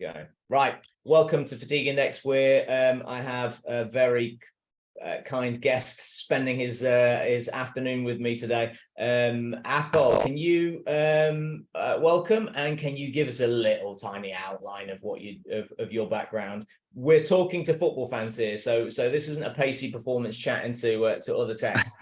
Go. Right. Welcome to Fatigue Index, where I have a very kind guest spending his afternoon with me today. Athol, can you welcome, and can you give us a little tiny outline of what of your background? We're talking to football fans here, so this isn't a pacey performance chatting to other techs.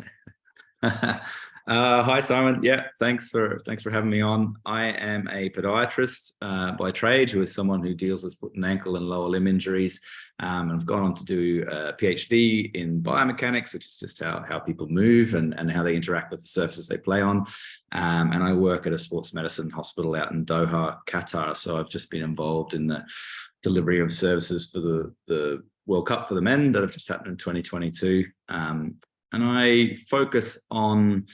Hi Simon. Yeah, thanks for having me on. I am a podiatrist by trade, who is someone who deals with foot and ankle and lower limb injuries. And I've gone on to do a PhD in biomechanics, which is just how people move and how they interact with the surfaces they play on. And I work at a sports medicine hospital out in Doha, Qatar. So I've just been involved in the delivery of services for the World Cup for the men that have just happened in 2022. And I focus on,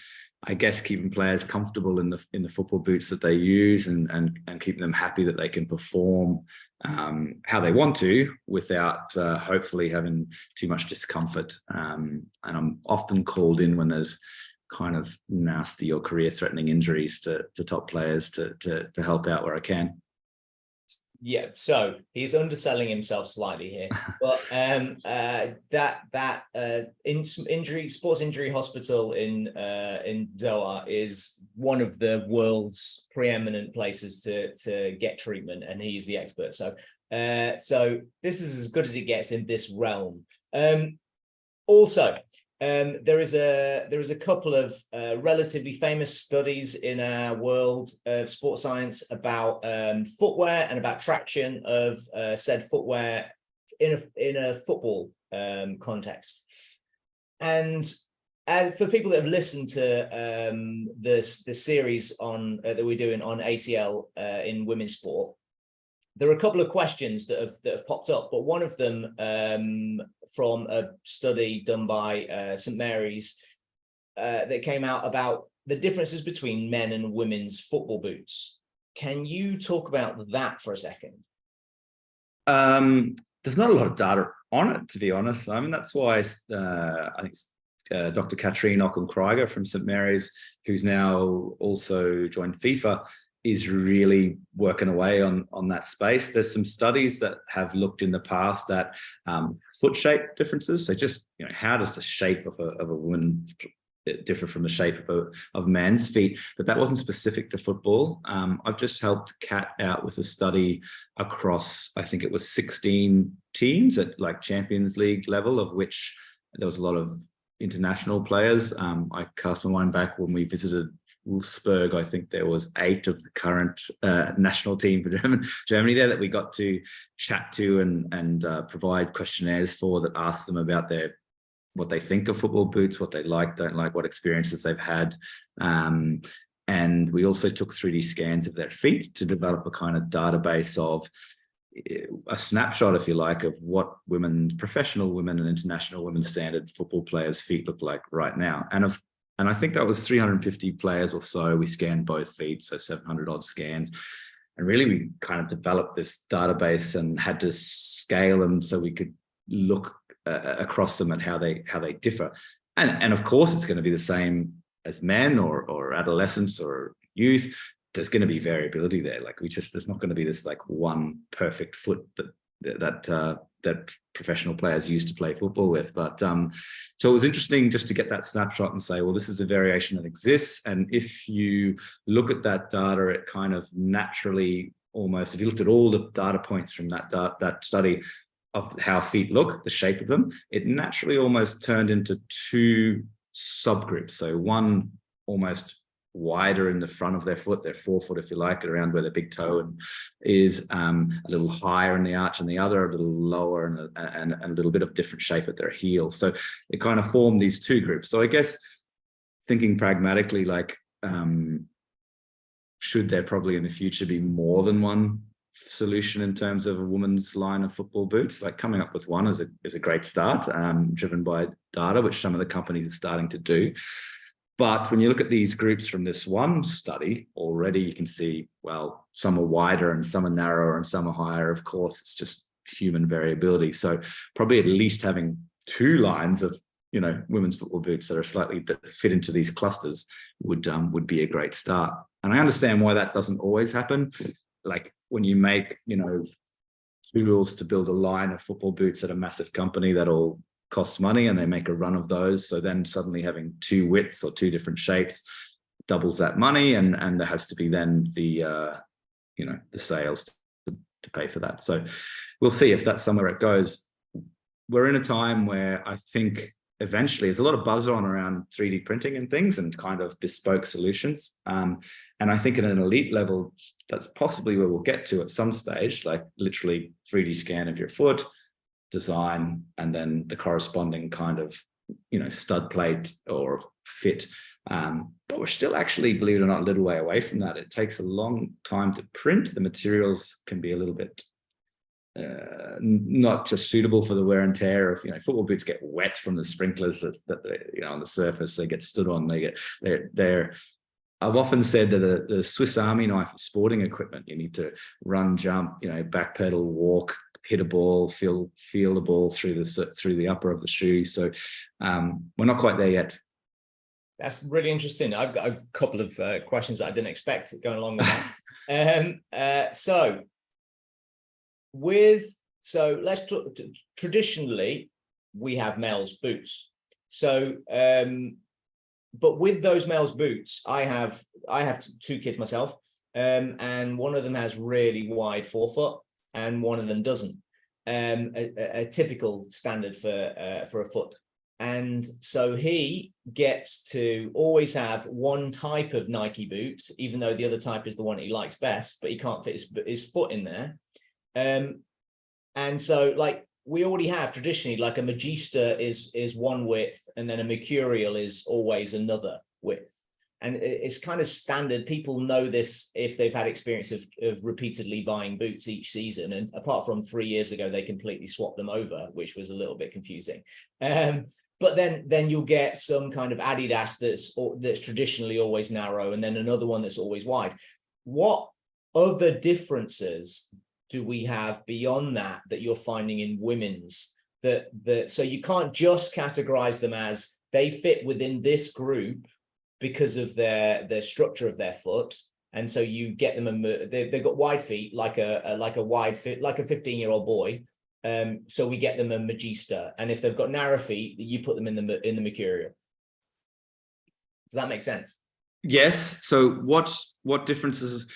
I guess, keeping players comfortable in the football boots that they use and keeping them happy that they can perform how they want to without hopefully having too much discomfort. And I'm often called in when there's kind of nasty or career-threatening injuries to top players to help out where I can. Yeah, so he's underselling himself slightly here, but sports injury hospital in Doha is one of the world's preeminent places to get treatment, and he's the expert. So this is as good as it gets in this realm. Also, there is a couple of relatively famous studies in our world of sports science about footwear and about traction of said footwear in a football context. And for people that have listened to the series on that we're doing on ACL in women's sport, there are a couple of questions that have popped up, but one of them from a study done by St. Mary's that came out about the differences between men and women's football boots. Can you talk about that for a second? There's not a lot of data on it, to be honest. I mean, that's why I think Dr. Katrine Ockham-Krieger from St. Mary's, who's now also joined FIFA, is really working away on that space. There's some studies that have looked in the past at foot shape differences. So just, how does the shape of a woman differ from the shape of men's feet? But that wasn't specific to football. I've just helped Kat out with a study across, I think it was 16 teams at like Champions League level, of which there was a lot of international players. I cast my mind back when we visited Wolfsburg. I think there was 8 of the current national team for Germany there that we got to chat to and provide questionnaires for, that asked them about what they think of football boots, what they like, don't like, what experiences they've had. And we also took 3D scans of their feet to develop a kind of database of a snapshot, if you like, of what professional women and international women standard football players' feet look like right now. And I think that was 350 players or so. We scanned both feet, so 700 odd scans. And really, we kind of developed this database and had to scale them so we could look across them at how they differ. And of course, it's going to be the same as men or adolescents or youth. There's going to be variability there. Like there's not going to be this like one perfect foot that professional players used to play football with. But so it was interesting just to get that snapshot and say, well, this is a variation that exists. And if you look at that data, it kind of naturally, almost, if you looked at all the data points from that study of how feet look, the shape of them, it naturally almost turned into 2 subgroups. So one almost wider in the front of their foot, their forefoot, if you like, around where the big toe is, a little higher in the arch, and the other a little lower and a little bit of different shape at their heel. So it kind of formed these 2 groups. So I guess thinking pragmatically, like, should there probably in the future be more than one solution in terms of a woman's line of football boots? Like, coming up with one is a great start, driven by data, which some of the companies are starting to do. But when you look at these groups from this one study, already you can see, well, some are wider and some are narrower and some are higher. Of course, it's just human variability. So probably at least having 2 lines of, women's football boots that fit into these clusters would be a great start. And I understand why that doesn't always happen. Like when you make, tools to build a line of football boots at a massive company that'll cost money, and they make a run of those. So then suddenly having two widths or two different shapes doubles that money, and there has to be then the the sales to pay for that. So we'll see if that's somewhere it goes. We're in a time where I think eventually there's a lot of buzz on around 3D printing and things and kind of bespoke solutions. And I think at an elite level, that's possibly where we'll get to at some stage, like literally 3D scan of your foot, design, and then the corresponding kind of, stud plate or fit. But we're still actually, believe it or not, a little way away from that. It takes a long time to print. The materials can be a little bit not just suitable for the wear and tear of, football boots get wet from the sprinklers that on the surface, they get stood on, they're I've often said that the Swiss Army knife of sporting equipment. You need to run, jump, backpedal, walk, hit a ball, feel the ball through the upper of the shoe. So we're not quite there yet. That's really interesting. I've got a couple of questions that I didn't expect going along with that. So let's talk. Traditionally, we have males' boots. So, but with those males' boots, I have two kids myself, and one of them has really wide forefoot, and one of them doesn't. A typical standard for a foot. And so he gets to always have one type of Nike boot, even though the other type is the one he likes best, but he can't fit his foot in there. And so like we already have traditionally, like a Magista is one width, and then a Mercurial is always another width. And it's kind of standard. People know this if they've had experience of repeatedly buying boots each season. And apart from 3 years ago, they completely swapped them over, which was a little bit confusing. But then you'll get some kind of Adidas that's traditionally always narrow, and then another one that's always wide. What other differences do we have beyond that you're finding in women's that so you can't just categorize them as they fit within this group because of their structure of their foot, and so you get them they've got wide feet like a wide fit like a 15-year-old boy. So we get them a Magista, and if they've got narrow feet, you put them in the Mercurial. Does that make sense? Yes. So what differences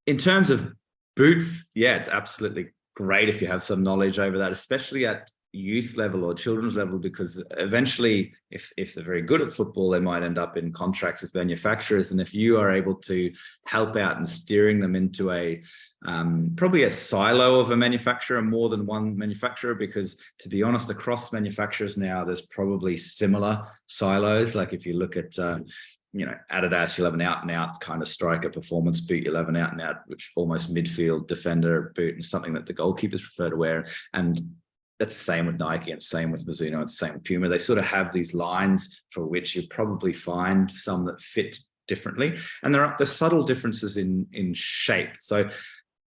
in terms of boots? Yeah, it's absolutely great if you have some knowledge over that, especially at youth level or children's level, because eventually if they're very good at football, they might end up in contracts with manufacturers. And if you are able to help out in steering them into a probably a silo of a manufacturer, more than one manufacturer, because to be honest, across manufacturers now, there's probably similar silos. Like if you look at Adidas, you'll have an out and out kind of striker performance boot. You'll have an out and out, which almost midfield defender boot, and something that the goalkeepers prefer to wear. And that's the same with Nike, and same with Mizuno, and same with Puma. They sort of have these lines for which you probably find some that fit differently. And there are the subtle differences in shape. So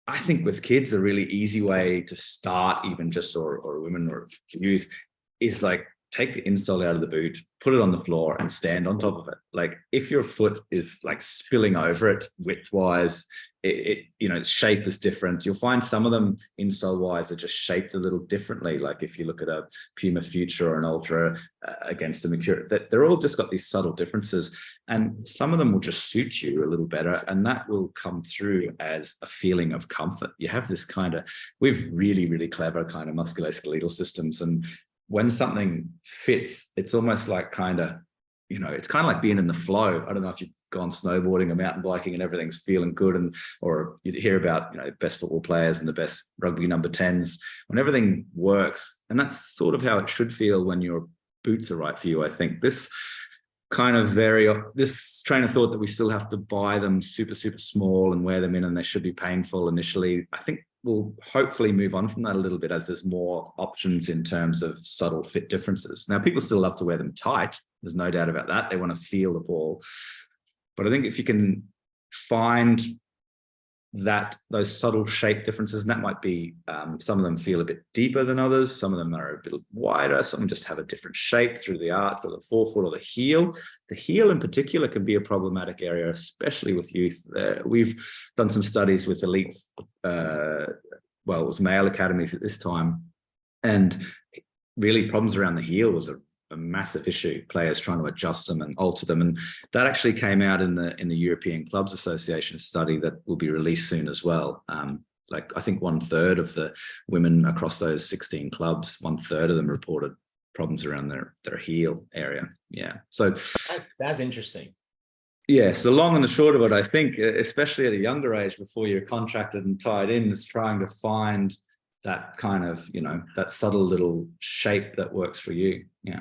I think with kids, a really easy way to start, even just or women or youth, is like take the insole out of the boot, put it on the floor, and stand on top of it. Like if your foot is like spilling over it width-wise, its shape is different. You'll find some of them insole-wise are just shaped a little differently. Like if you look at a Puma Future or an Ultra against a Mercurial, that they're all just got these subtle differences, and some of them will just suit you a little better, and that will come through as a feeling of comfort. You have this kind of, we've really, really clever kind of musculoskeletal systems, and when something fits, it's almost like kind of, it's kind of like being in the flow. I don't know if you've gone snowboarding or mountain biking and everything's feeling good, or you hear about, best football players and the best rugby number 10s, when everything works. And that's sort of how it should feel when your boots are right for you. I think this kind of this train of thought that we still have to buy them super, super small and wear them in, and they should be painful initially, I think we'll hopefully move on from that a little bit as there's more options in terms of subtle fit differences. Now, people still love to wear them tight. There's no doubt about that. They want to feel the ball. But I think if you can find those subtle shape differences, and that might be some of them feel a bit deeper than others, some of them are a bit wider, some just have a different shape through the arch or the forefoot or the heel. The heel in particular can be a problematic area, especially with youth. We've done some studies with elite well, it was male academies at this time, and really problems around the heel was a massive issue. Players trying to adjust them and alter them, and that actually came out in the European Clubs Association study that will be released soon as well. Like I think 1/3 of the women across those 16 clubs, 1/3 of them reported problems around their heel area. Yeah, so that's interesting. Yes, the long and the short of it, I think, especially at a younger age, before you're contracted and tied in, is trying to find that kind of, that subtle little shape that works for you. Yeah.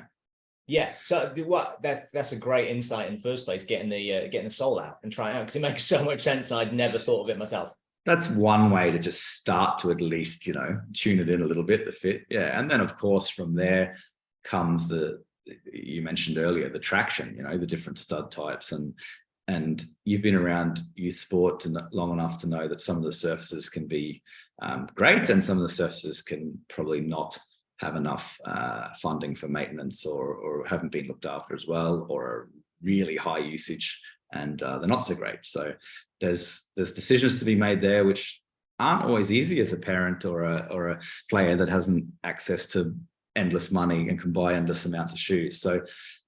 Yeah, so that's a great insight in the first place, getting the sole out and trying it out, because it makes so much sense, and I'd never thought of it myself. That's one way to just start to at least, tune it in a little bit, the fit. Yeah. And then of course from there comes you mentioned earlier, the traction, the different stud types, and you've been around youth sport long enough to know that some of the surfaces can be great, and some of the surfaces can probably not have enough funding for maintenance, or haven't been looked after as well, or are really high usage, and they're not so great. So there's decisions to be made there, which aren't always easy as a parent or a player that hasn't access to endless money and can buy endless amounts of shoes. So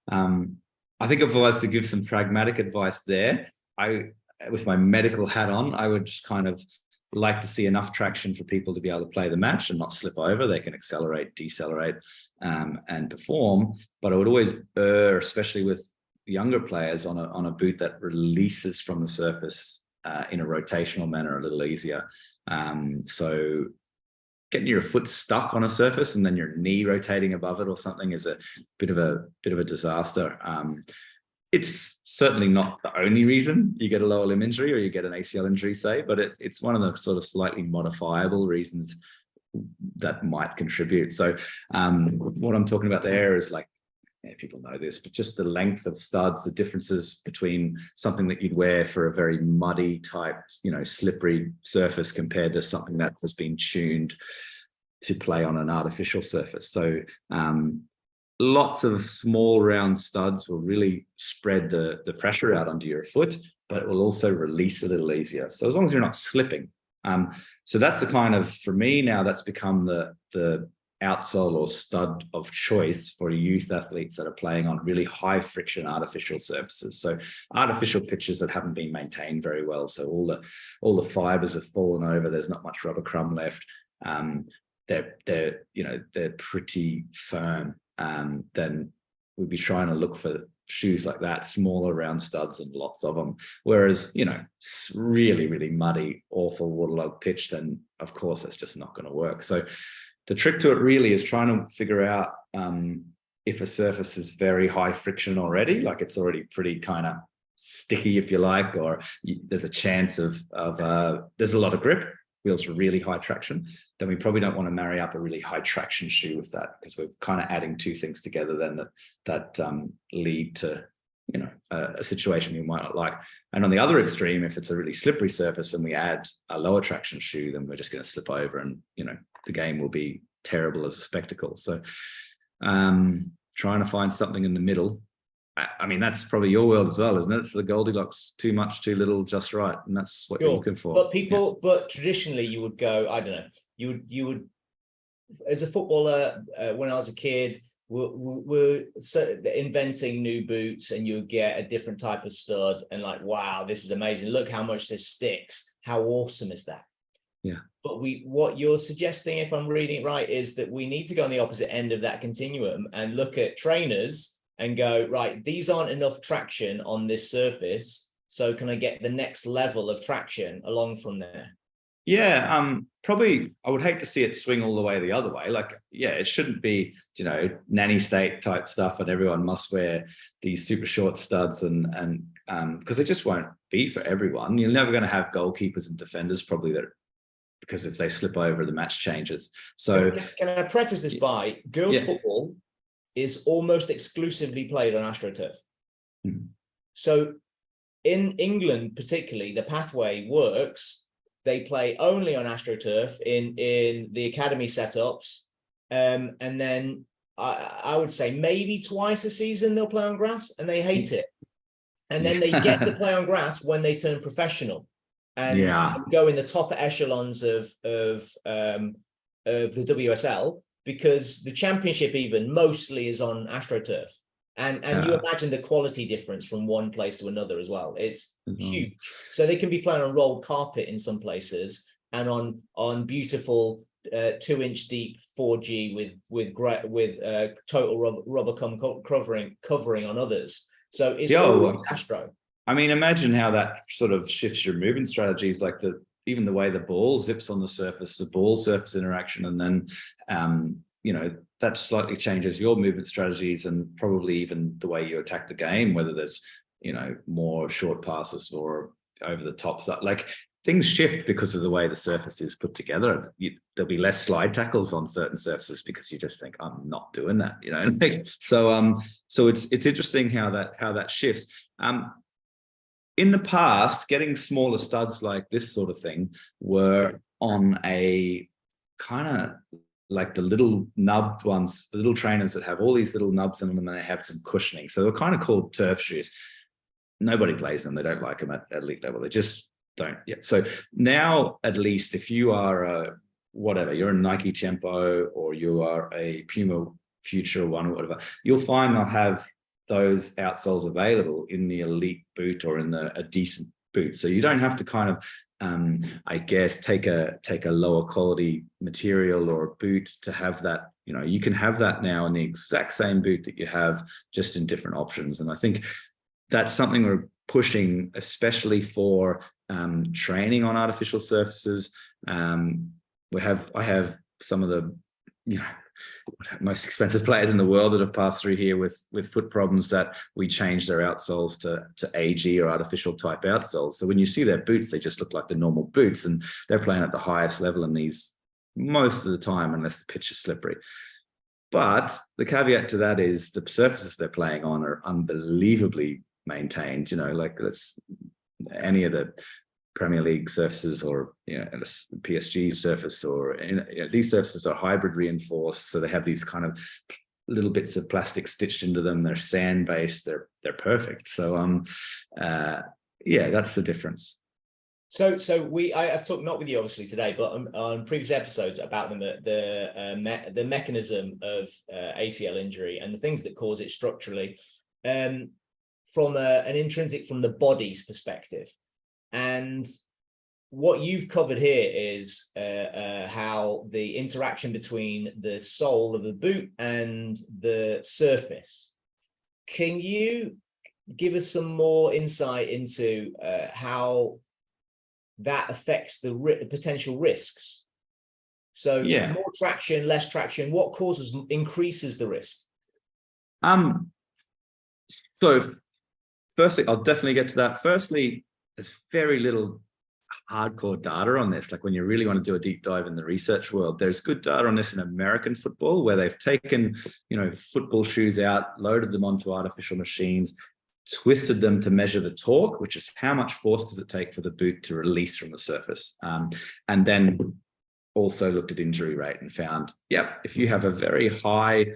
I think if I was to give some pragmatic advice there, with my medical hat on, I would just kind of like to see enough traction for people to be able to play the match and not slip over. They can accelerate, decelerate, and perform. But I would always err, especially with younger players, on a boot that releases from the surface in a rotational manner a little easier. So getting your foot stuck on a surface and then your knee rotating above it or something is a bit of a disaster. It's certainly not the only reason you get a lower limb injury or you get an ACL injury, say, but it's one of the sort of slightly modifiable reasons that might contribute. So what I'm talking about there is, like, people know this, but just the length of studs, the differences between something that you'd wear for a very muddy type, slippery surface compared to something that has been tuned to play on an artificial surface. So lots of small round studs will really spread the pressure out onto your foot, but it will also release a little easier. So as long as you're not slipping. So that's the kind of, for me now, that's become the outsole or stud of choice for youth athletes that are playing on really high friction artificial surfaces. So artificial pitches that haven't been maintained very well. So all the fibers have fallen over. There's not much rubber crumb left. They're pretty firm. Then we'd be trying to look for shoes like that, smaller round studs and lots of them. Whereas, really, really muddy, awful waterlogged pitch, then of course that's just not going to work. So the trick to it really is trying to figure out if a surface is very high friction already, like it's already pretty kind of sticky, if you like, or there's a chance of there's a lot of grip, feels really high traction, then we probably don't want to marry up a really high traction shoe with that, because we're kind of adding two things together then that lead to a situation we might not like. And on the other extreme, if it's a really slippery surface and we add a lower traction shoe, then we're just going to slip over, and the game will be terrible as a spectacle. So trying to find something in the middle. I mean, that's probably your world as well, isn't it? It's the Goldilocks, too much, too little, just right. And that's what you're looking for. But but traditionally you would go, I don't know, you would as a footballer, when I was a kid, we're inventing new boots, and you get a different type of stud, and like, wow, this is amazing. Look how much this sticks. How awesome is that? Yeah. But what you're suggesting, if I'm reading it right, is that we need to go on the opposite end of that continuum and look at trainers and go, right, these aren't enough traction on this surface, so can I get the next level of traction along from there? Yeah, probably I would hate to see it swing all the way the other way. Like, yeah, it shouldn't be, nanny state type stuff and everyone must wear these super short studs, and because it just won't be for everyone. You're never going to have goalkeepers and defenders probably that, because if they slip over, the match changes. So can I preface this by girls football is almost exclusively played on AstroTurf. Mm-hmm. So in England, particularly, the pathway works. They play only on AstroTurf in the academy setups. And then I would say maybe twice a season they'll play on grass, and they hate it. And then they get to play on grass when they turn professional. and Yeah. go in the top echelons of the WSL, because the championship even mostly is on AstroTurf. And you imagine the quality difference from one place to another as well. It's huge. So they can be playing on rolled carpet in some places, and on beautiful 2-inch deep 4G with total rubber covering on others. So it's always Astro. I mean, imagine how that sort of shifts your movement strategies, like even the way the ball zips on the surface, the ball surface interaction, and then you know, that slightly changes your movement strategies and probably even the way you attack the game, whether there's, you know, more short passes or over the top stuff. Like, things shift because of the way the surface is put together. There'll be less slide tackles on certain surfaces because you just think, I'm not doing that, you know. So it's interesting how that shifts. In the past, getting smaller studs like this sort of thing were on a kind of like the little nubbed ones, the little trainers that have all these little nubs in them, and they have some cushioning. So they're kind of called turf shoes. Nobody plays them. They don't like them at elite level. They just don't yet. So now, at least, if you are whatever, you're a Nike Tempo or you are a Puma Future One or whatever, you'll find they'll have those outsoles available in the elite boot or in a decent boot. So you don't have to kind of I guess take a lower quality material or a boot to have that. You know, you can have that now in the exact same boot that you have, just in different options. And I think that's something we're pushing, especially for training on artificial surfaces. I have some of the, you know, most expensive players in the world that have passed through here with foot problems, that we change their outsoles to AG or artificial type outsoles. So when you see their boots, they just look like the normal boots, and they're playing at the highest level in these most of the time, unless the pitch is slippery. But the caveat to that is the surfaces they're playing on are unbelievably maintained. You know, like any of the Premier League surfaces, or, you know, PSG surface, or, you know, these surfaces are hybrid reinforced, so they have these kind of little bits of plastic stitched into them. They're sand based. They're perfect. So yeah, that's the difference. So I've talked, not with you obviously today, but on previous episodes about the mechanism of ACL injury and the things that cause it structurally, from an intrinsic, from the body's perspective. And what you've covered here is how the interaction between the sole of the boot and the surface. Can you give us some more insight into how that affects the potential risks? So yeah, more traction, less traction, what increases the risk? So firstly, I'll definitely get to that. Firstly, there's very little hardcore data on this. Like, when you really want to do a deep dive in the research world, there's good data on this in American football, where they've taken, you know, football shoes out, loaded them onto artificial machines, twisted them to measure the torque, which is how much force does it take for the boot to release from the surface. And then also looked at injury rate and found, yep, if you have a very high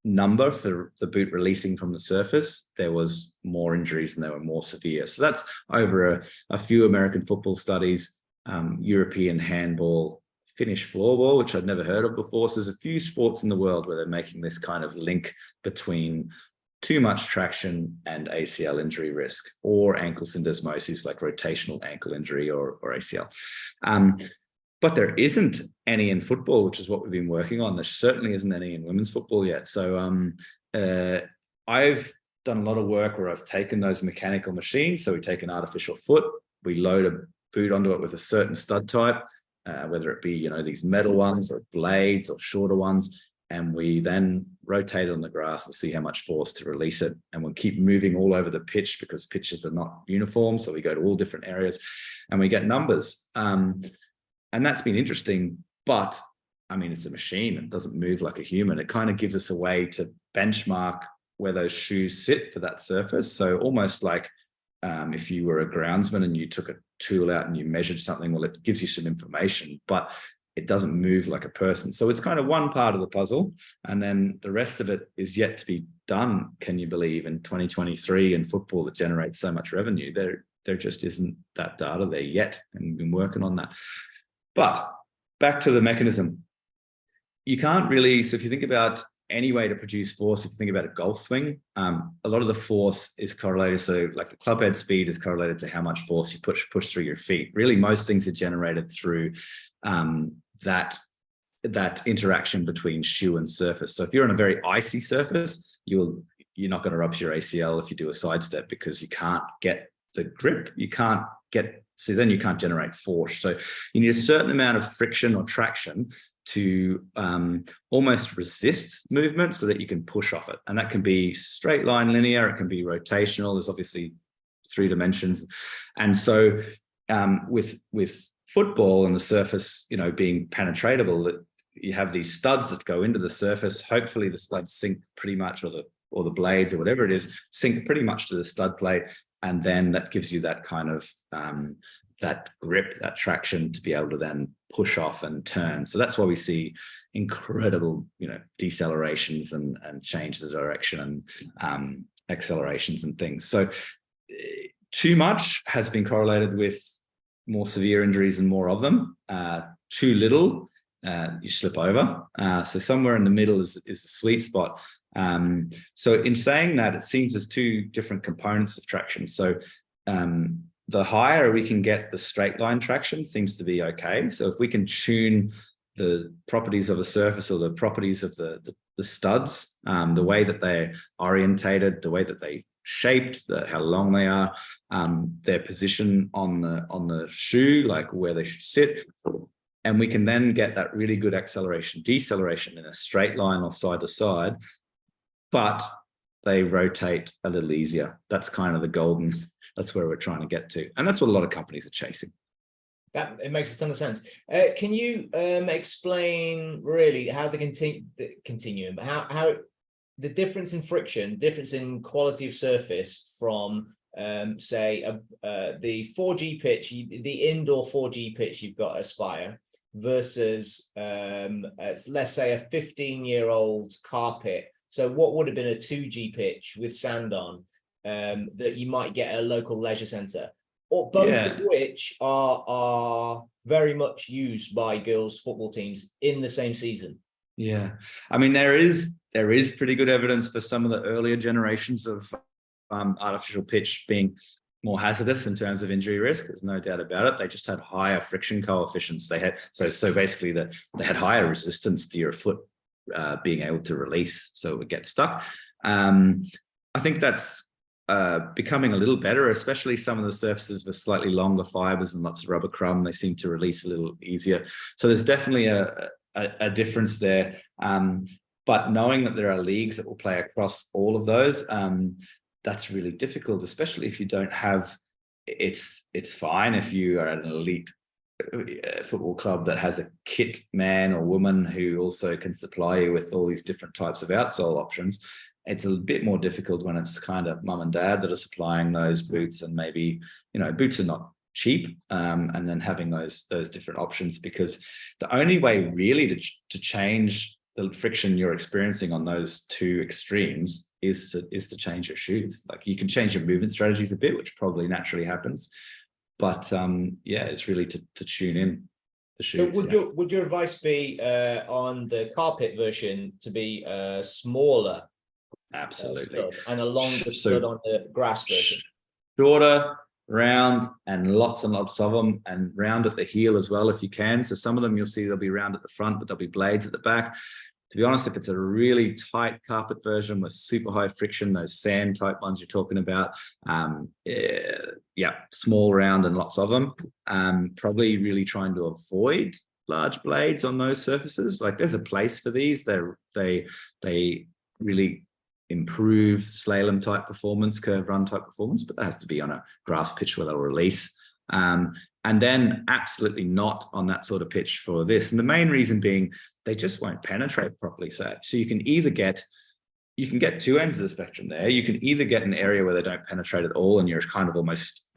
number for the boot releasing from the surface, there was more injuries and they were more severe. So that's over a few American football studies, European handball, Finnish floorball, which I'd never heard of before. So there's a few sports in the world where they're making this kind of link between too much traction and ACL injury risk, or ankle syndesmosis, like rotational ankle injury or ACL. But there isn't any in football, which is what we've been working on. There certainly isn't any in women's football yet. So I've done a lot of work where I've taken those mechanical machines. So we take an artificial foot, we load a boot onto it with a certain stud type, whether it be, you know, these metal ones or blades or shorter ones, and we then rotate it on the grass and see how much force to release it. And we'll keep moving all over the pitch, because pitches are not uniform. So we go to all different areas and we get numbers. And that's been interesting, but I mean, it's a machine. It doesn't move like a human. It kind of gives us a way to benchmark where those shoes sit for that surface. So almost like if you were a groundsman and you took a tool out and you measured something, well, it gives you some information, but it doesn't move like a person. So it's kind of one part of the puzzle. And then the rest of it is yet to be done, can you believe, in 2023 in football that generates so much revenue. there just isn't that data there yet, and we've been working on that. But back to the mechanism. You can't really, so if you think about any way to produce force, if you think about a golf swing, a lot of the force is correlated. So like the club head speed is correlated to how much force you push through your feet. Really, most things are generated through that interaction between shoe and surface. So if you're on a very icy surface, you're not going to rupture your ACL if you do a sidestep, because you can't get the grip. So then you can't generate force. So you need a certain amount of friction or traction to almost resist movement so that you can push off it. And that can be straight line, linear, it can be rotational. There's obviously 3 dimensions. And so with football and the surface, being penetratable, that you have these studs that go into the surface. Hopefully the studs sink pretty much, or the blades or whatever it is, sink pretty much to the stud plate. And then that gives you that kind of that grip, that traction to be able to then push off and turn. So that's why we see incredible, decelerations and change the direction and accelerations and things. So too much has been correlated with more severe injuries and more of them. Too little, you slip over. So somewhere in the middle is a sweet spot. So in saying that, it seems there's 2 different components of traction. So the higher we can get the straight line traction seems to be okay. So if we can tune the properties of a surface, or the properties of the studs, the way that they're orientated, the way that they shaped, how long they are, their position on the shoe, like where they should sit, and we can then get that really good acceleration, deceleration in a straight line or side to side, but they rotate a little easier. That's kind of the golden, that's where we're trying to get to. And that's what a lot of companies are chasing. That it makes a ton of sense. Can you explain really how the continuum, how the difference in friction, difference in quality of surface from say the 4G pitch, the indoor 4G pitch you've got at Aspire, versus let's say a 15-year-old carpet. So what would have been a 2G pitch with sand on that you might get at a local leisure centre, or both of which are very much used by girls' football teams in the same season? Yeah, I mean, there is pretty good evidence for some of the earlier generations of artificial pitch being more hazardous in terms of injury risk. There's no doubt about it. They just had higher friction coefficients. They had so basically that they had higher resistance to your foot being able to release, so it would get stuck. I think that's becoming a little better, especially some of the surfaces with slightly longer fibers and lots of rubber crumb. They seem to release a little easier. So there's definitely a difference there. But knowing that there are leagues that will play across all of those, that's really difficult, especially if you don't have, it's fine if you are at an elite football club that has a kit man or woman who also can supply you with all these different types of outsole options. It's a bit more difficult when it's kind of mum and dad that are supplying those boots, and maybe, boots are not cheap, and then having those different options, because the only way really to change the friction you're experiencing on those 2 extremes is to change your shoes. Like, you can change your movement strategies a bit, which probably naturally happens, but it's really to tune in the shoes. So would your advice be on the carpet version to be smaller? Absolutely. And a longer stud on the grass version? Shorter, round, and lots of them, and round at the heel as well if you can. So some of them you'll see they'll be round at the front, but there'll be blades at the back. To be honest, if it's a really tight carpet version with super high friction, those sand type ones you're talking about, small, round, and lots of them. Probably really trying to avoid large blades on those surfaces. Like, there's a place for these. They really improve slalom type performance, curve run type performance, but that has to be on a grass pitch where they'll release. And then absolutely not on that sort of pitch for this. And the main reason being they just won't penetrate properly. So you can get 2 ends of the spectrum there. You can either get an area where they don't penetrate at all and you're kind of almost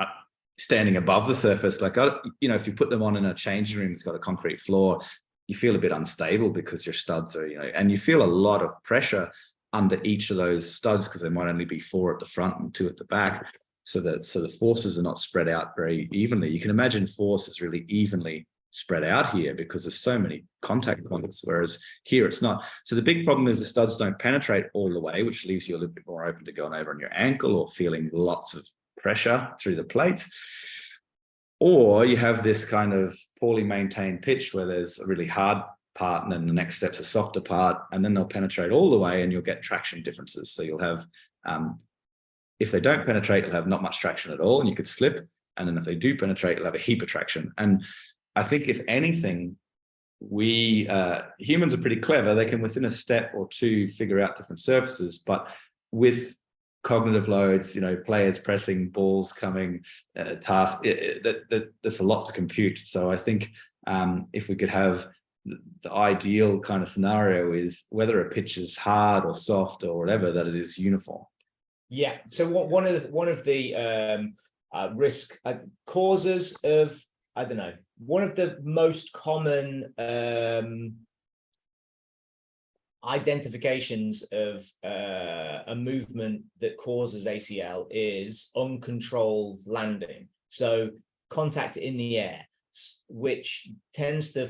standing above the surface. Like, if you put them on in a changing room that's got a concrete floor, you feel a bit unstable because your studs are, and you feel a lot of pressure under each of those studs because there might only be 4 at the front and 2 at the back. so that the forces are not spread out very evenly. You can imagine force is really evenly spread out here because there's so many contact points, whereas here it's not. So the big problem is the studs don't penetrate all the way, which leaves you a little bit more open to going over on your ankle or feeling lots of pressure through the plates. Or you have this kind of poorly maintained pitch where there's a really hard part and then the next step's a softer part, and then they'll penetrate all the way and you'll get traction differences. So you'll have, if they don't penetrate, you'll have not much traction at all and you could slip. And then if they do penetrate, you'll have a heap of traction. And I think if anything, we humans are pretty clever. They can within a step or two figure out different surfaces, but with cognitive loads, players pressing, balls coming, tasks, that's a lot to compute. So I think if we could have the ideal kind of scenario is whether a pitch is hard or soft or whatever, that it is uniform. Yeah. So one of the risk causes of, I don't know, one of the most common identifications of a movement that causes ACL is uncontrolled landing. So contact in the air, which tends to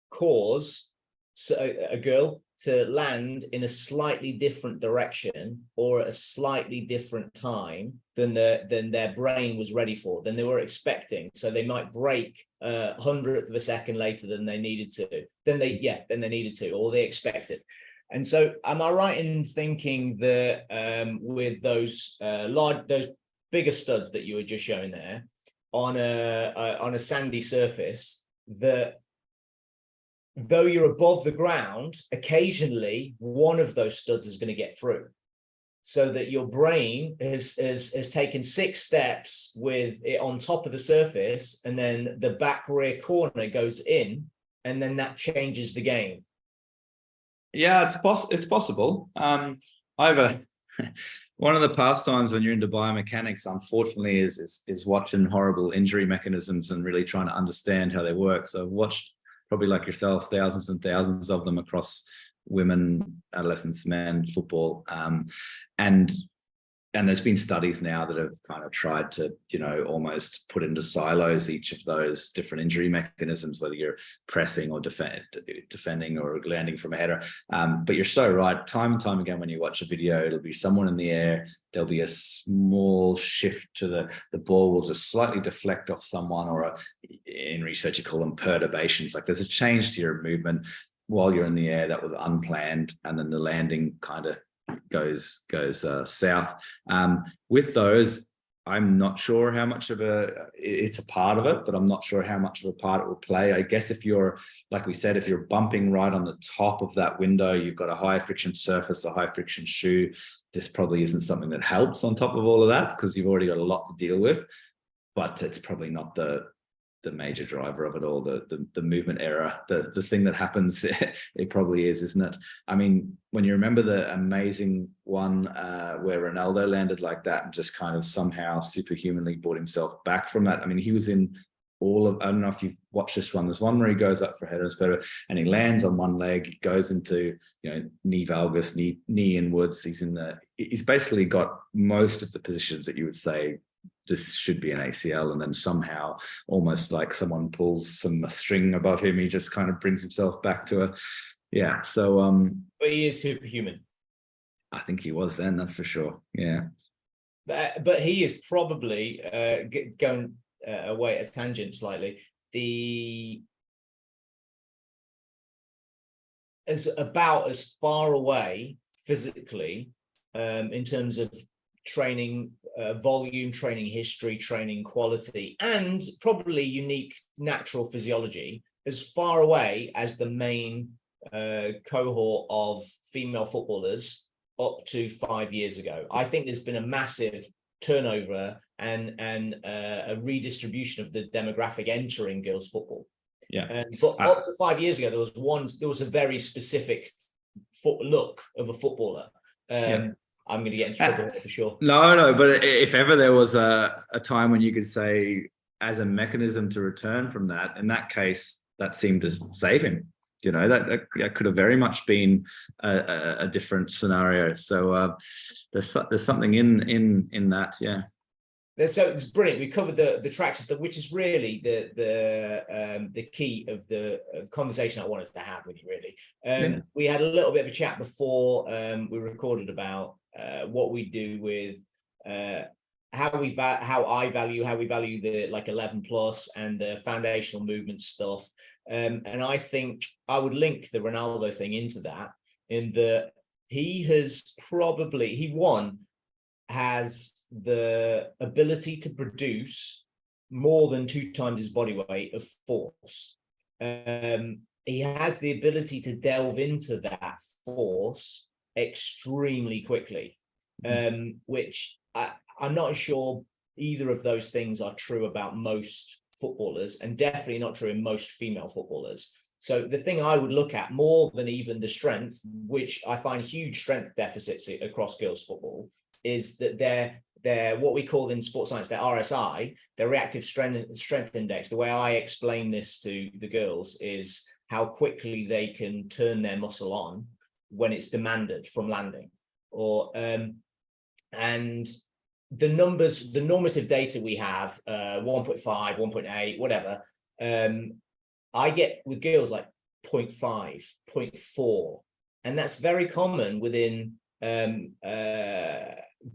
cause a girl to land in a slightly different direction or at a slightly different time than their brain was ready for, than they were expecting. So they might break 100th of a second later than they needed to, or they expected. And so am I right in thinking that with those bigger studs that you were just showing there on a sandy surface, that though you're above the ground, occasionally one of those studs is going to get through, so that your brain has taken 6 steps with it on top of the surface, and then the back rear corner goes in, and then that changes the game. Yeah, it's possible. I've one of the pastimes when you're into biomechanics, unfortunately, is watching horrible injury mechanisms and really trying to understand how they work. So I've watched, probably like yourself, thousands and thousands of them across women, adolescents, men, football. And there's been studies now that have kind of tried to, almost put into silos each of those different injury mechanisms, whether you're pressing or defending or landing from a header. But you're so right. Time and time again, when you watch a video, it'll be someone in the air. There'll be a small shift to the ball will just slightly deflect off someone, or in research, you call them perturbations. Like there's a change to your movement while you're in the air that was unplanned, and then the landing kind of goes south. With those, I'm not sure how much of it's a part of it, but I'm not sure how much of a part it will play. I guess if you're, like we said, if you're bumping right on the top of that window, you've got a high friction surface, a high friction shoe, this probably isn't something that helps on top of all of that, because you've already got a lot to deal with. But it's probably not the major driver of it all, the movement error, the thing that happens. It probably is, isn't it? I mean, when you remember the amazing one where Ronaldo landed like that and just kind of somehow superhumanly brought himself back from that. I mean, he was in all of, I don't know if you've watched this one, there's one where he goes up for headers better and he lands on one leg, he goes into, knee valgus, knee inwards. He's basically got most of the positions that you would say this should be an ACL, and then somehow, almost like someone pulls a string above him, he just kind of brings himself back to but he is superhuman. I think he was then, that's for sure. Yeah. But he is probably going away at a tangent slightly. About as far away physically in terms of training volume, training history, training quality, and probably unique natural physiology, as far away as the main cohort of female footballers up to 5 years ago. I think there's been a massive turnover and a redistribution of the demographic entering girls football. Yeah. But up to 5 years ago, there was a very specific look of a footballer. I'm going to get in trouble for sure. No, but if ever there was a time when you could say, as a mechanism to return from that, in that case, that seemed to save him. that could have very much been a different scenario. So there's something in that, yeah. So it's brilliant. We covered the tractor stuff, which is really the key of the conversation I wanted to have with you. Really, we had a little bit of a chat before we recorded about what we do with how we value the like 11 plus and the foundational movement stuff. And I think I would link the Ronaldo thing into that, in that he has the ability to produce more than 2 times his body weight of force. He has the ability to delve into that force extremely quickly, which I'm not sure either of those things are true about most footballers, and definitely not true in most female footballers. So the thing I would look at more than even the strength, which I find huge strength deficits across girls football, is that they're what we call in sports science, their RSI, their reactive strength index. The way I explain this to the girls is how quickly they can turn their muscle on when it's demanded from landing, or and the numbers, the normative data we have, 1.5, 1.8, whatever, I get with girls like 0.5, 0.4, and that's very common within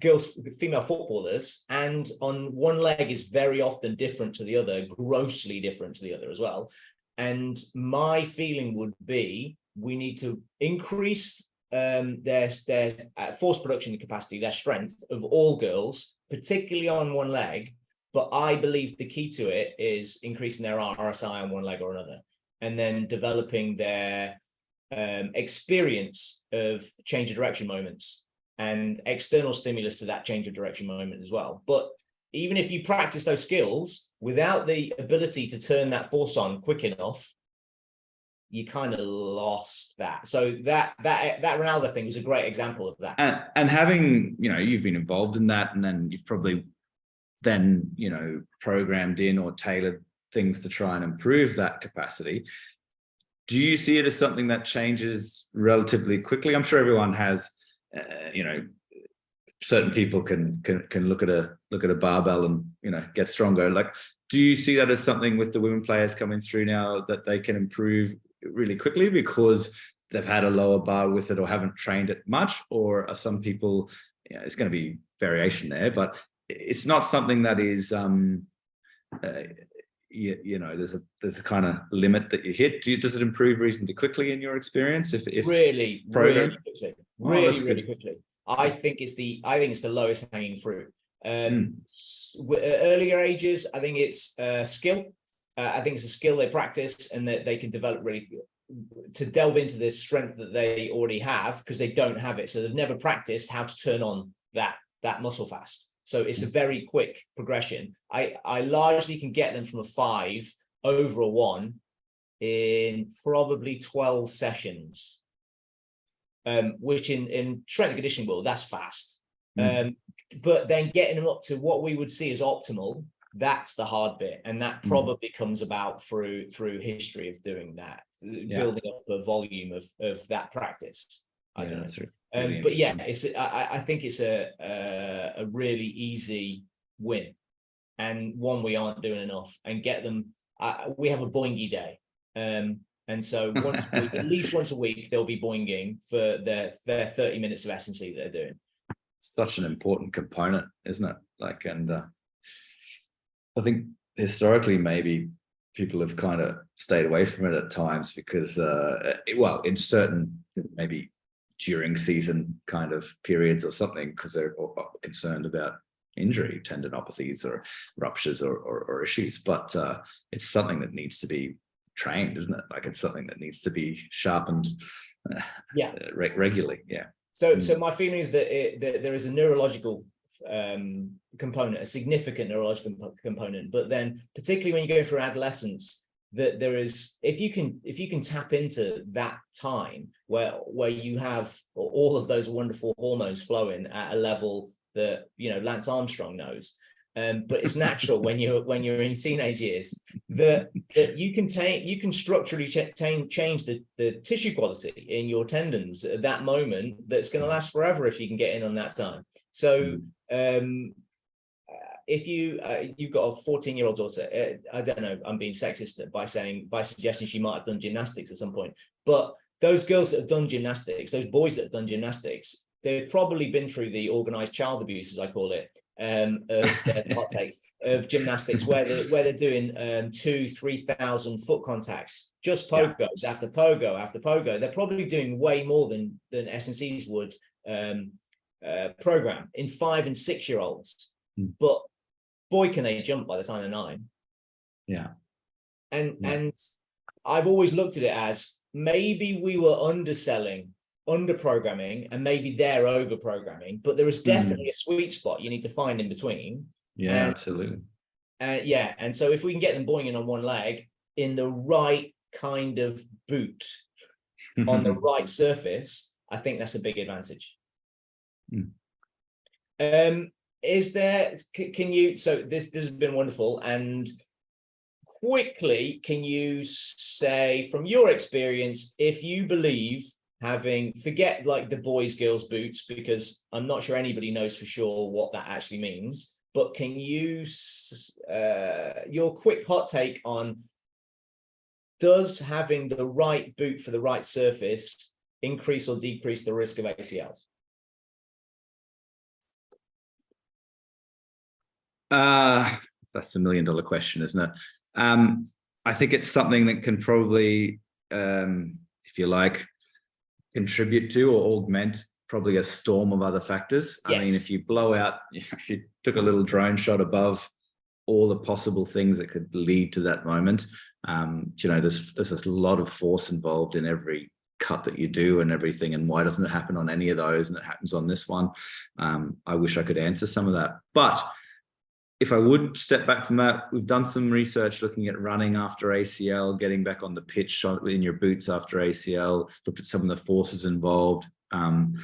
girls, female footballers, and on one leg is very often different to the other, grossly different to the other as well. And my feeling would be we need to increase their force production capacity, their strength of all girls, particularly on one leg. But I believe the key to it is increasing their RSI on one leg or another, and then developing their experience of change of direction moments and external stimulus to that change of direction moment as well. But even if you practice those skills without the ability to turn that force on quick enough, you kind of lost that. So that Ronaldo thing was a great example of that. And having, you've been involved in that, and then you've probably then, programmed in or tailored things to try and improve that capacity. Do you see it as something that changes relatively quickly? I'm sure everyone has, certain people can look at a barbell and, get stronger. Like, do you see that as something with the women players coming through now that they can improve really quickly because they've had a lower bar with it or haven't trained it much? Or are some people, it's going to be variation there, but it's not something that is, there's a kind of limit that you hit. Does it improve reasonably quickly in your experience? If really quickly, really quickly. I think it's the lowest hanging fruit. Earlier ages, I think it's skill. I think it's a skill they practice and that they can develop really to delve into this strength that they already have, because they don't have it. So they've never practiced how to turn on that muscle fast. So it's a very quick progression. I largely can get them from a 5 over a 1 in probably 12 sessions, which in strength and conditioning world, that's fast. But then getting them up to what we would see as optimal, that's the hard bit. And that probably comes about through history of doing that, building up a volume of that practice. I don't know. Really but yeah, I think it's a really easy win, and one we aren't doing enough. And get them. We have a boingy day, and so once a week, at least once a week, they'll be boinging for their 30 minutes of S&C that they're doing. Such an important component, isn't it? Like, and I think historically maybe people have kind of stayed away from it at times because, in certain maybe during season kind of periods or something, because they're concerned about injury, tendinopathies or ruptures or issues. But it's something that needs to be trained, isn't it? Like, it's something that needs to be sharpened regularly. Yeah. So my feeling is that there is a neurological component, a significant neurological component, but then particularly when you go through adolescence, that there is, if you can tap into that time where you have all of those wonderful hormones flowing at a level that Lance Armstrong knows, but it's natural when you're in teenage years that you can structurally change the tissue quality in your tendons at that moment. That's going to last forever if you can get in on that time. So if you've got a 14-year-old daughter, I don't know, I'm being sexist by suggesting she might have done gymnastics at some point, but those girls that have done gymnastics, those boys that have done gymnastics, they've probably been through the organized child abuse, as I call it, of their hot takes of gymnastics, where they're doing 2,000-3,000 foot contacts, just pogos after pogo after pogo. They're probably doing way more than S&Cs would program in 5- and 6-year-olds. But boy, can they jump by the time they're 9. And I've always looked at it as maybe we were under programming, and maybe they're over programming, but there is definitely a sweet spot you need to find in between. Absolutely. And so if we can get them boinging on one leg in the right kind of boot on the right surface, I think that's a big advantage. Is there, can you, so this has been wonderful, and quickly, can you say from your experience, if you believe forget like the boys girls boots, because I'm not sure anybody knows for sure what that actually means, but can you your quick hot take on, does having the right boot for the right surface increase or decrease the risk of ACLs? That's $1 million question, isn't it? I think it's something that can probably, if you like, contribute to or augment probably a storm of other factors. I mean, if you blow out, if you took a little drone shot above all the possible things that could lead to that moment, there's a lot of force involved in every cut that you do and everything, and why doesn't it happen on any of those and it happens on this one? I wish I could answer some of that, but if I would step back from that, we've done some research looking at running after ACL, getting back on the pitch in your boots after ACL, looked at some of the forces involved. And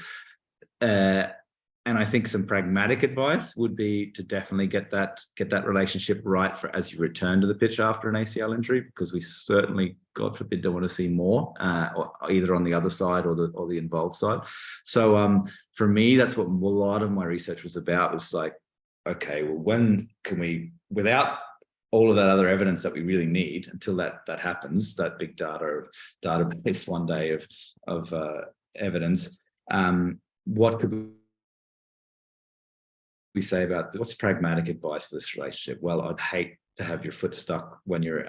I think some pragmatic advice would be to definitely get that relationship right for as you return to the pitch after an ACL injury, because we certainly, God forbid, don't want to see more, or either on the other side or the involved side. So for me, that's what a lot of my research was about, was like, okay, well, when can we, without all of that other evidence that we really need until that happens, that big database one day of evidence, what could we say about what's pragmatic advice for this relationship? Well, I'd hate to have your foot stuck when you're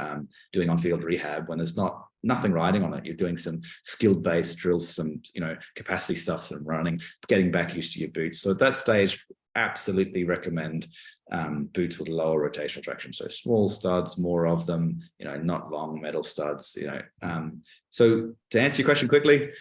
doing on-field rehab, when there's nothing riding on it. You're doing some skill-based drills, some capacity stuff, some running, getting back used to your boots. So at that stage, absolutely recommend boots with lower rotational traction. So small studs, more of them, not long metal studs, So to answer your question quickly,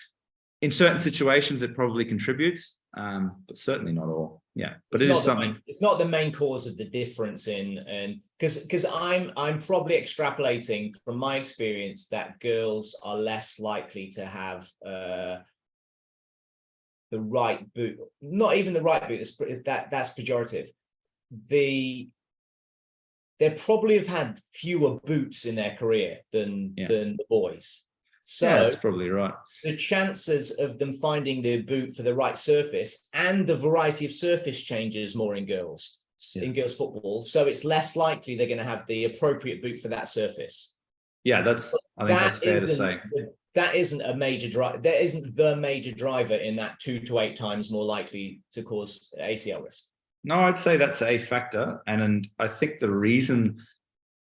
in certain situations, it probably contributes, but certainly not all. But it is something. It's not the main cause of the difference in, because I'm probably extrapolating from my experience that girls are less likely to have the right boot, not even the right boot, that's pejorative. They probably have had fewer boots in their career than the boys. So that's probably right. The chances of them finding the boot for the right surface, and the variety of surface changes more in girls football. So it's less likely they're going to have the appropriate boot for that surface. I think that's fair to say. That isn't a major driver. That isn't the major driver in that 2 to 8 times more likely to cause ACL risk. No, I'd say that's a factor. And I think the reason,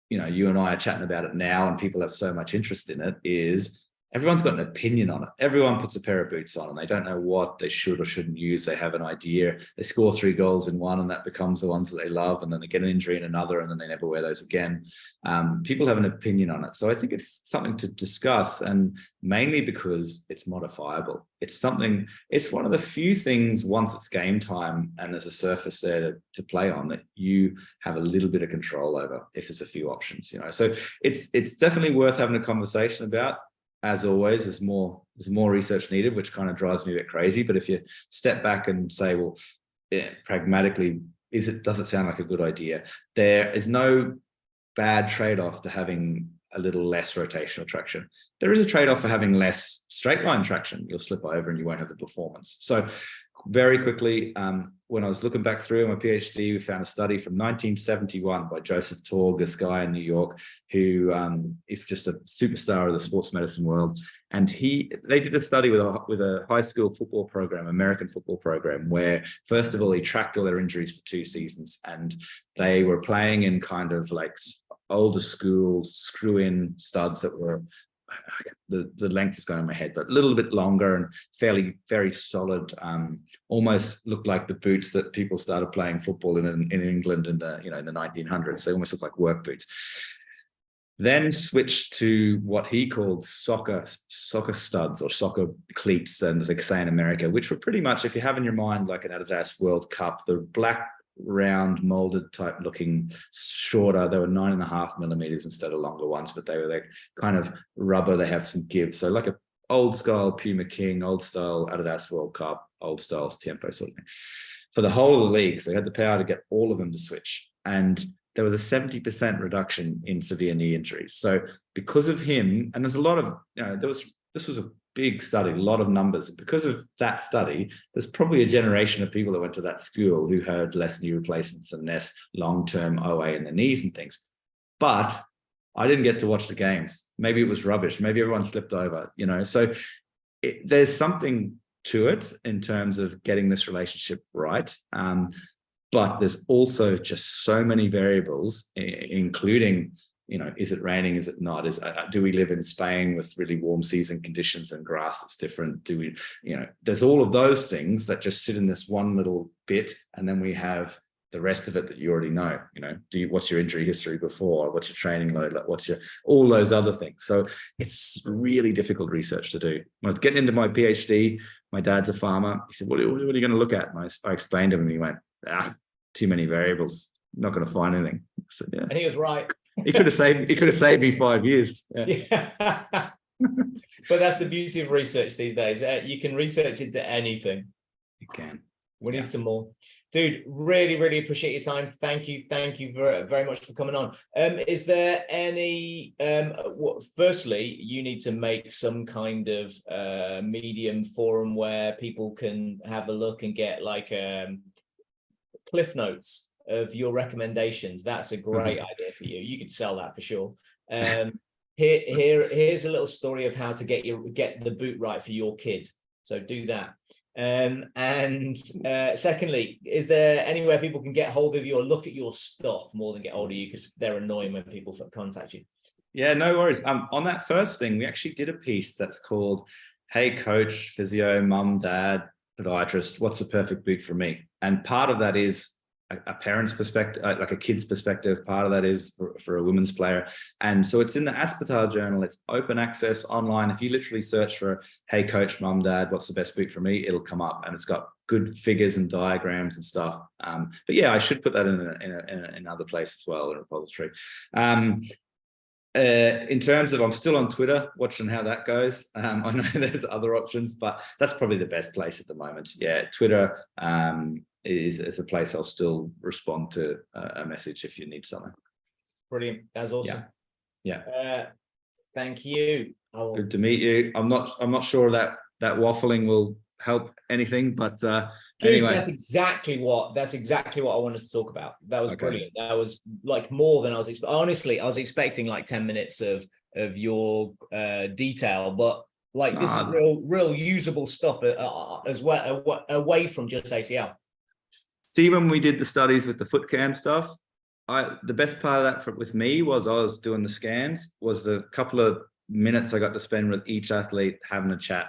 you and I are chatting about it now and people have so much interest in it is everyone's got an opinion on it. Everyone puts a pair of boots on and they don't know what they should or shouldn't use. They have an idea. They score 3 goals in one and that becomes the ones that they love. And then they get an injury in another and then they never wear those again. People have an opinion on it. So I think it's something to discuss, and mainly because it's modifiable. It's one of the few things, once it's game time and there's a surface there to play on, that you have a little bit of control over if there's a few options, So it's definitely worth having a conversation about. As always, there's more research needed, which kind of drives me a bit crazy. But if you step back and say, well, pragmatically, does it sound like a good idea? There is no bad trade-off to having a little less rotational traction. There is a trade-off for having less straight line traction. You'll slip over and you won't have the performance. So very quickly, when I was looking back through my PhD, we found a study from 1971 by Joseph Torg, this guy in New York, who is just a superstar of the sports medicine world. And they did a study with a high school football program, American football program, where first of all, he tracked all their injuries for 2 seasons, and they were playing in kind of like older school screw-in studs that were, the length is going in my head, but a little bit longer and very solid, almost looked like the boots that people started playing football in England in the, in the 1900s. They almost look like work boots. Then switched to what he called soccer studs or soccer cleats, and as they say in America, which were pretty much, if you have in your mind like an Adidas World Cup, the black, round, molded type looking, shorter. They were 9.5 millimeters instead of longer ones, but they were like kind of rubber. They have some give. So like a old style Puma King, old style Adidas World Cup, old style Tempo sort of thing. For the whole of the league, so they had the power to get all of them to switch. And there was a 70% reduction in severe knee injuries. So because of him, and there's a lot of, this was a big study, a lot of numbers. Because of that study, there's probably a generation of people that went to that school who had less knee replacements and less long-term OA in the knees and things. But I didn't get to watch the games. Maybe it was rubbish. Maybe everyone slipped over, So there's something to it in terms of getting this relationship right. But there's also just so many variables, including, is it raining? Is it not? Do we live in Spain with really warm season conditions and grass that's different? Do we, there's all of those things that just sit in this one little bit. And then we have the rest of it that you already know, what's your injury history before? What's your training load? What's all those other things. So it's really difficult research to do. When I was getting into my PhD, my dad's a farmer. He said, what are you going to look at? And I explained to him and he went, too many variables. Not going to find anything. I said, yeah. And he was right. He could have saved me 5 years. Yeah. But that's the beauty of research these days. You can research into anything. You can. We need some more. Dude, really appreciate your time. Thank you very much for coming on. Is there any firstly, you need to make some kind of medium forum where people can have a look and get like cliff notes of your recommendations. That's a great idea for you. You could sell that for sure. Here's a little story of how to get the boot right for your kid. So do that. Secondly, is there anywhere people can get hold of you or look at your stuff more than get hold of you, because they're annoying when people contact you? Yeah, no worries. On that first thing, we actually did a piece that's called "Hey Coach, Physio, Mum, Dad, Podiatrist, what's the perfect boot for me?" And part of that is a parent's perspective, like a kid's perspective. Part of that is for a women's player. And so it's in the Aspetar Journal. It's open access online. If you literally search for "Hey Coach, Mum, Dad, what's the best boot for me?" it'll come up, and it's got good figures and diagrams and stuff. But yeah, I should put that in another place as well, in a repository. In terms of, I'm still on Twitter watching how that goes. I know there's other options, but that's probably the best place at the moment. Yeah, Twitter is a place I'll still respond to a message if you need something. Brilliant. That's awesome. Yeah. Thank you. Good to meet you. I'm not sure that waffling will help anything, but Dude, anyway, that's exactly what I wanted to talk about. That was brilliant. That was like more than I was expecting. Honestly, I was expecting like 10 minutes of your detail, but like this is real usable stuff as well, away from just ACL. See, when we did the studies with the foot cam stuff, the best part of that with me was I was doing the scans, was the couple of minutes I got to spend with each athlete having a chat